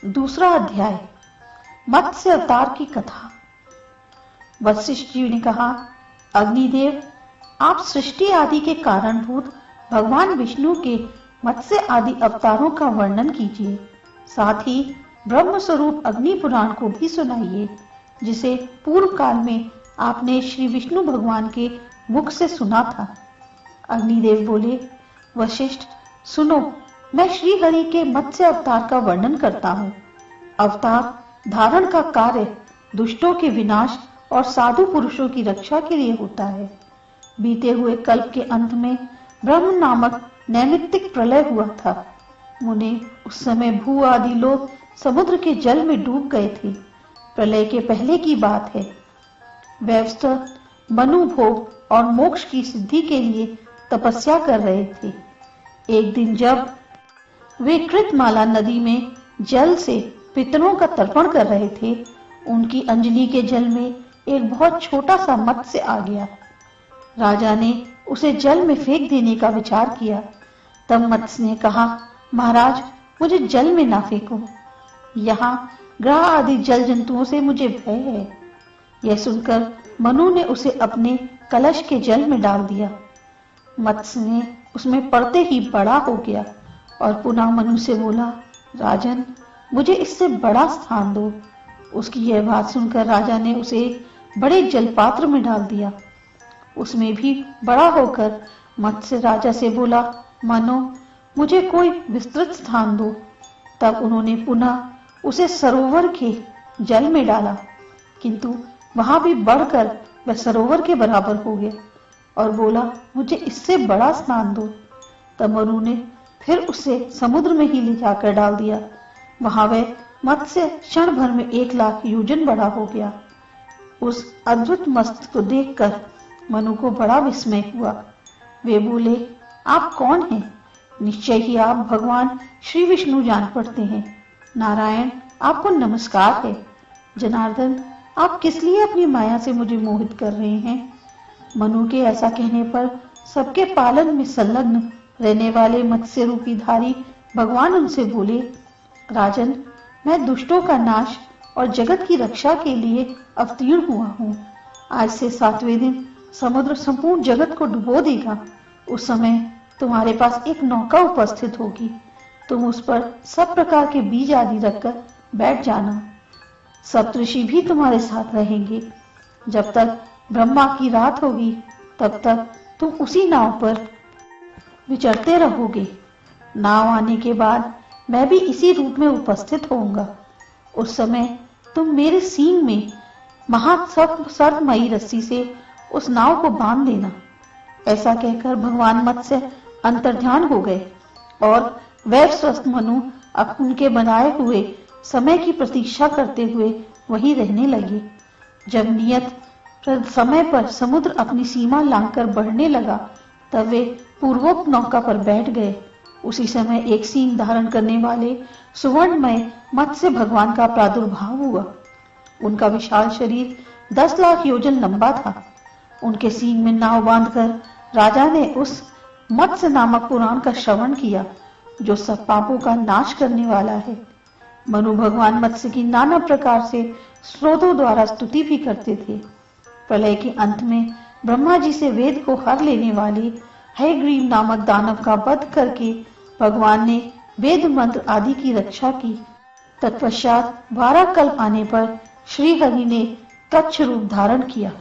दूसरा अध्याय, मत्स्य अवतार की कथा। वशिष्ठ जी ने कहा, अग्निदेव, आप सृष्टि आदि के कारणभूत भगवान विष्णु के मत्स्य आदि अवतारों का वर्णन कीजिए। साथ ही ब्रह्म स्वरूप अग्नि पुराण को भी सुनाइए, जिसे पूर्व काल में आपने श्री विष्णु भगवान के मुख से सुना था। अग्निदेव बोले, वशिष्ठ सुनो, मैं श्री हरि के मत्स्य अवतार का वर्णन करता हूँ। अवतार धारण का कार्य दुष्टों के विनाश और साधु पुरुषों की रक्षा के लिए होता है। बीते हुए कल्प के अंत में ब्रह्म नामक नैमित्तिक प्रलय हुआ था। मुने, उस समय भू आदि लोग समुद्र के जल में डूब गए थे। प्रलय के पहले की बात है। वैवस्वत मनु भोग और मोक्ष की सिद्धि के लिए तपस्या कर रहे थे। एक दिन जब वे कृतमाला नदी में जल से पितरों का तर्पण कर रहे थे, उनकी अंजलि के जल में एक बहुत छोटा सा मत्स्य आ गया। राजा ने उसे जल में फेंक देने का विचार किया। तब मत्स्य ने कहा, महाराज, मुझे जल में ना फेंको, यहाँ ग्रह आदि जल जंतुओं से मुझे भय है। यह सुनकर मनु ने उसे अपने कलश के जल में डाल दिया। मत्स्य ने उसमें पड़ते ही बड़ा हो गया और पुनः मनु से बोला, राजन, मुझे इससे बड़ा स्थान दो। उसकी यह बात सुनकर राजा ने उसे बड़े जलपात्र में डाल दिया। उसमें भी बड़ा होकर मत्स्य राजा से बोला, मनो, मुझे कोई विस्तृत स्थान दो। तब उन्होंने पुनः उसे सरोवर के जल में डाला, किंतु वहां भी बढ़कर वह सरोवर के बराबर हो गया और बोला, मुझे इससे बड़ा स्थान दो। तब मनु ने फिर उसे समुद्र में ही ले जाकर डाल दिया। वहां वह मत्स्य क्षण भर में 1,00,000 योजन बड़ा हो गया। उस अद्भुत मत्स्य को देखकर मनु को बड़ा विस्मय हुआ। वे बोले, आप कौन हैं? निश्चय ही आप भगवान श्री विष्णु जान पड़ते हैं। नारायण, आपको नमस्कार है। जनार्दन, आप किस लिए अपनी माया से मुझे मोहित कर रहे हैं? मनु के ऐसा कहने पर सबके पालन में संलग्न रहने वाले मत्स्य रूपी धारी भगवान उनसे बोले, राजन, मैं दुष्टों का नाश और जगत की रक्षा के लिए अवतीर्ण हुआ हूँ। आज से 7वें दिन समुद्र संपूर्ण जगत को डुबो देगा। उस समय तुम्हारे पास एक नौका उपस्थित होगी। तुम उस पर सब प्रकार के बीज आदि रखकर बैठ जाना। सप्तऋषि भी तुम्हारे साथ रहेंगे। जब तक ब्रह्मा की रात होगी, तब तक तुम उसी नाव पर विचरते रहोगे। नाव आने के बाद मैं भी इसी रूप में उपस्थित होऊंगा। उस समय तुम मेरे सींग में महासर्पमयी रस्सी से उस नाव को बांध देना। ऐसा कहकर भगवान मत्स्य अंतर्ध्यान हो गए और वैवस्वत मनु अब उनके बनाए हुए समय की प्रतीक्षा करते हुए वहीं रहने लगे। जब नियत समय पर समुद्र अपनी सीमा लांघकर बढ़ने लगा, तब वे पूर्वोक्त नौका पर बैठ गए। उसी समय एक सींग धारण करने वाले सुवर्णमय मत्स्य भगवान का प्रादुर्भाव हुआ। उनका विशाल शरीर 10,00,000 योजन लंबा था। उनके सींग में नाव बांधकर राजा ने उस मत्स्य नामक पुराण का श्रवण किया, जो सब पापों का नाश करने वाला है। मनु भगवान मत्स्य की नाना प्रकार से स्रोतों द्वारा स्तुति भी करते थे। प्रलय के अंत में ब्रह्मा जी से वेद को हर लेने वाले हयग्रीव नामक दानव का वध करके भगवान ने वेद मंत्र आदि की रक्षा की। तत्पश्चात 12 कल्प आने पर श्री हरि ने कच्छ रूप धारण किया।